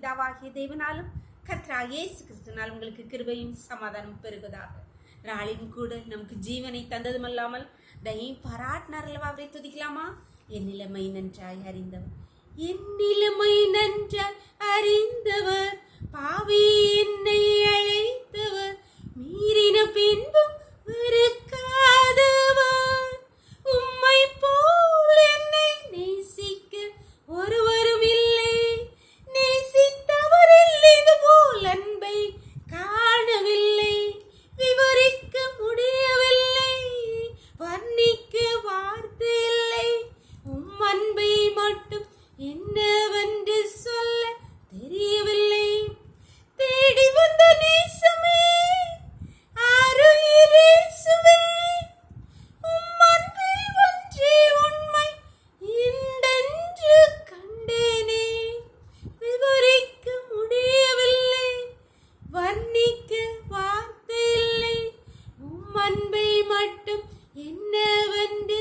பிதாவாகிய தேவனாலும் கர்த்தராகிய இயேசு கிறிஸ்துவினால் உங்களுக்கு கிருபையும் சமாதானம் பெருகுவதாக. நாளின் கூட நமக்கு ஜீவனை தந்ததுமல்லாமல் தயையும் பாராட்டினார் அல்லவா, அவரை துதிக்கலாமா? என் நிலைமை நன்றாய் அறிந்தவர், என் நிலைமை நன்றாய் அறிந்தவர், பாவி என்னை அழைத்தவர், மீறின பின்பும் வெறுக்காதவர், உம்மை போல் என்னை நேசிக்க ஒருவரும் இல்லை, நேசித்தவரில் இது போல் அன்பை காணவில்லை, விவரிக்க முடியவில்லை, வர்ணிக்க வார்த்தை இல்லை, உம் அன்பை மட்டும் என்னவென்று சொல்ல தெரியவில்லை, தேடி வந்த நேசமே ஆருயிரேசுவே, உம் அன்பில் ஒன்றே உண்மை இன்றென்று கண்டேனே, விவரிக்க முடியவில்லை, வர்ணிக்க வார்த்தை இல்லை, உம் அன்பை மட்டும் என்னவென்று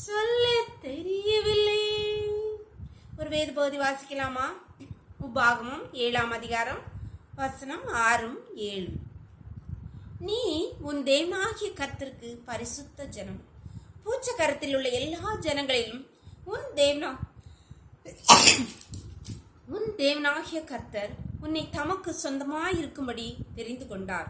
சொல்ல தெரியவில்லை. ஒரு வேத பகுதி வாசிக்கலாமா? உபாகமம் 7ஆம் அதிகாரம் வசனம் 6-7. நீ உன் தேவனாகிய கர்த்தருக்கு பரிசுத்த ஜனம், பூச்ச கரத்தில் உள்ள எல்லா ஜனங்களிலும் உன் தேவனாகிய கர்த்தர் உன்னை தமக்கு சொந்தமாயிருக்கும்படி தெரிந்து கொண்டார்.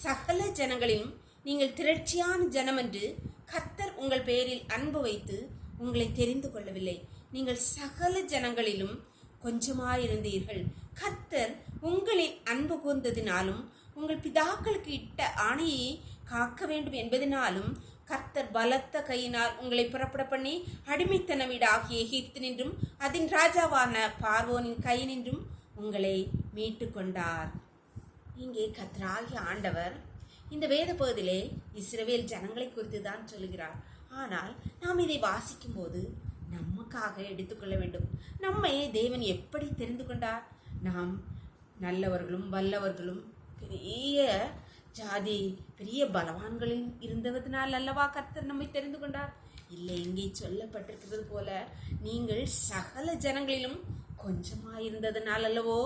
சகல ஜனங்களிலும் நீங்கள் திரட்சியான ஜனம் என்று கர்த்தர் உங்கள் பேரில் அன்பு வைத்து உங்களை தெரிந்து கொள்ளவில்லை. நீங்கள் சகல ஜனங்களிலும் கொஞ்சமாயிருந்தீர்கள். கர்த்தர் உங்களில் அன்பு கூர்ந்ததினாலும் உங்கள் பிதாக்களுக்கு இட்ட ஆணையை காக்க வேண்டும் என்பதனாலும் கர்த்தர் பலத்த கையினால் உங்களை புறப்பட பண்ணி அடிமைத்தன வீடாகிய எகிப்தினின்றும் அதன் ராஜாவான பார்வோனின் கையினின்றும் உங்களை மீட்டு கொண்டார். இங்கே கர்த்தராகிய ஆண்டவர் இந்த வேத பகுதியிலே இஸ்ரவேல் ஜனங்களை குறித்து தான் சொல்கிறார். ஆனால் நாம் இதை வாசிக்கும் போது நமக்காக எடுத்துக்கொள்ள வேண்டும். நம்மை தேவன் எப்படி தெரிந்து கொண்டார்? நாம் நல்லவர்களும் வல்லவர்களும் பெரிய ஜாதி பெரிய பலவான்களில் இருந்தவதனால் அல்லவா கர்த்தர் நம்மை தெரிந்து கொண்டார்? இல்லை, இங்கே சொல்லப்பட்டிருக்கிறது போல நீங்கள் சகல ஜனங்களிலும் கொஞ்சமாயிருந்ததனால் அல்லவோ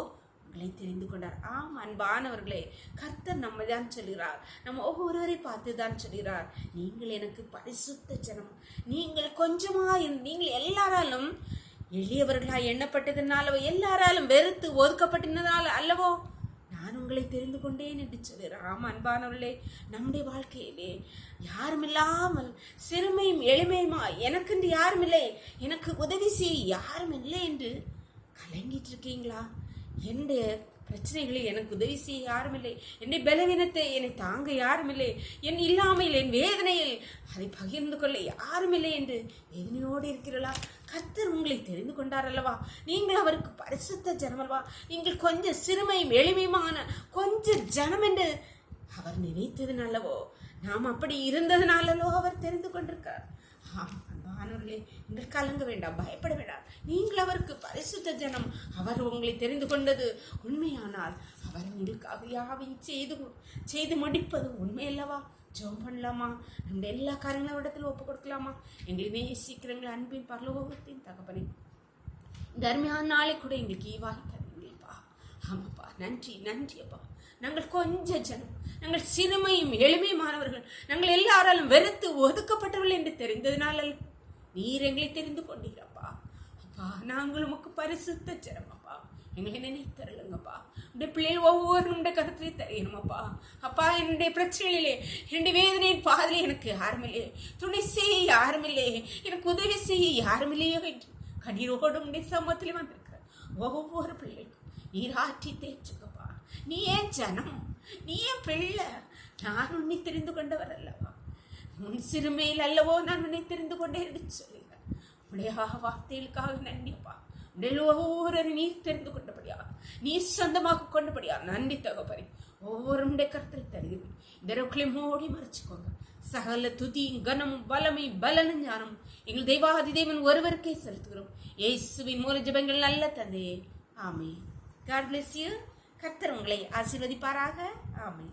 உங்களை தெரிந்து கொண்டார். ஆம் அன்பானவர்களே, கர்த்தர் நம்மை தான் சொல்கிறார், நம்ம ஒவ்வொருவரை பார்த்து தான் சொல்கிறார், நீங்கள் எனக்கு பரிசுத்த ஜனம், நீங்கள் நீங்கள் எல்லாராலும் எளியவர்களாய் எண்ணப்பட்டதுனாலவோ எல்லாராலும் வெறுத்து ஒதுக்கப்பட்டதுனால அல்லவோ நான் உங்களை தெரிந்து கொண்டேன் என்று சொல்கிறார். ஆம் அன்பானவர்களே, நம்முடைய வாழ்க்கையிலே யாருமில்லாமல் சிறுமையும் எளிமையுமா எனக்கென்று யாரும் இல்லை, எனக்கு உதவி செய்ய யாரும் இல்லை என்று கலங்கிட்டு இருக்கீங்களா? என்னுடைய பிரச்சனைகளில் எனக்கு உதவி செய்ய யாரும் இல்லை, என்னுடைய பலவீனத்தை என்னை தாங்க யாரும் இல்லை, என் இல்லாமையில் என் வேதனையில் அதை பகிர்ந்து கொள்ள யாரும் இல்லை என்று வேதனையோடு இருக்கிறீர்களா? கர்த்தர் உங்களை தெரிந்து கொண்டார் அல்லவா? நீங்கள் அவருக்கு பரிசுத்த ஜனம் அல்லவா? நீங்கள் கொஞ்சம் சிறுமையும் எளிமையுமான கொஞ்சம் ஜனம் என்று அவர் நினைத்ததுனாலவோ நாம் அப்படி இருந்ததுனாலோ அவர் தெரிந்து கொண்டிருக்கார். அன்பானவர்களே, நீங்கள் கலங்க வேண்டாம், பயப்பட வேண்டாம். நீங்கள் அவருக்கு பரிசுத்த ஜனம். அவர் உங்களை தெரிந்து கொண்டது உண்மையானால் அவர் உங்களுக்காக யாவையும் செய்து முடிப்பது உண்மை அல்லவா? ஜெபம் பண்ணலாமா? நம்ம எல்லா காரியங்களும் இடத்துல ஒப்பு கொடுக்கலாமா? எங்களை நேசிக்கிறவங்களை அன்பின் பரலோகத்தின் தகப்பனே, இந்த அருமையான நாளை கூட எங்களுக்கு ஈவாகி தருவீங்கப்பா. ஆமாப்பா, நன்றி நன்றி அப்பா. நாங்கள் கொஞ்சம் ஜனம், நாங்கள் சிறுமையும் எளிமையுமானவர்கள், நாங்கள் எல்லாராலும் வெறுத்து ஒதுக்கப்பட்டவர்கள் என்று தெரிந்ததுனால நீர் எங்களை தெரிந்து கொண்டீரப்பா. அப்பா, நாங்கள் உமக்கு பரிசுத்த ஜனமப்பா, எங்களை நினைத்தருளுங்கப்பா. உடைய பிள்ளைகள் ஒவ்வொருடைய கருத்திலே தெரியணுமப்பா. அப்பா, என்னுடைய பிரச்சனையிலே என்னுடைய வேதனையின் பாதிலே எனக்கு யாருமில்லையே, துணை செய்ய யாருமில்லையே, எனக்கு உதவி செய்ய யாருமில்லையோ என்று கண்ணீரோடு உடைய சமூகத்திலே வந்திருக்கிற ஒவ்வொரு பிள்ளைக்கும் நீர் ஆற்றி தேய்ச்சுக்கப்பா. நீ ஏன் ஜனம், நீ ஏன் பிள்ளை, நான் உன்னை தெரிந்து கொண்டவர் அல்லவா? உன் சிறுமையில் அல்லவோ நான் உன்னை தெரிந்து கொண்டே என்று சொல்லுகிறேன். உடைய வார்த்தைகளுக்காக நன்றிப்பா. உடைய ஒவ்வொரு நீர் தெரிந்து கொண்டபடியா, நீர் சொந்தமாக கொண்டபடியா நன்றி தகப்பனே. ஒவ்வொருடைய கருத்தில் தருகிறேன். இந்த மூடி மறைச்சுக்கோங்க. சகல துதி கனம் பலமை பலனும் ஞானம் எங்கள் தெய்வாதி தேவன் ஒருவருக்கே செலுத்துகிறோம். இயேசுவின் மூல ஜெபங்கள் நல்ல தந்தையே, ஆமென். God bless you. கர்த்தர் உங்களை ஆசீர்வதிப்பாராக. ஆமென்.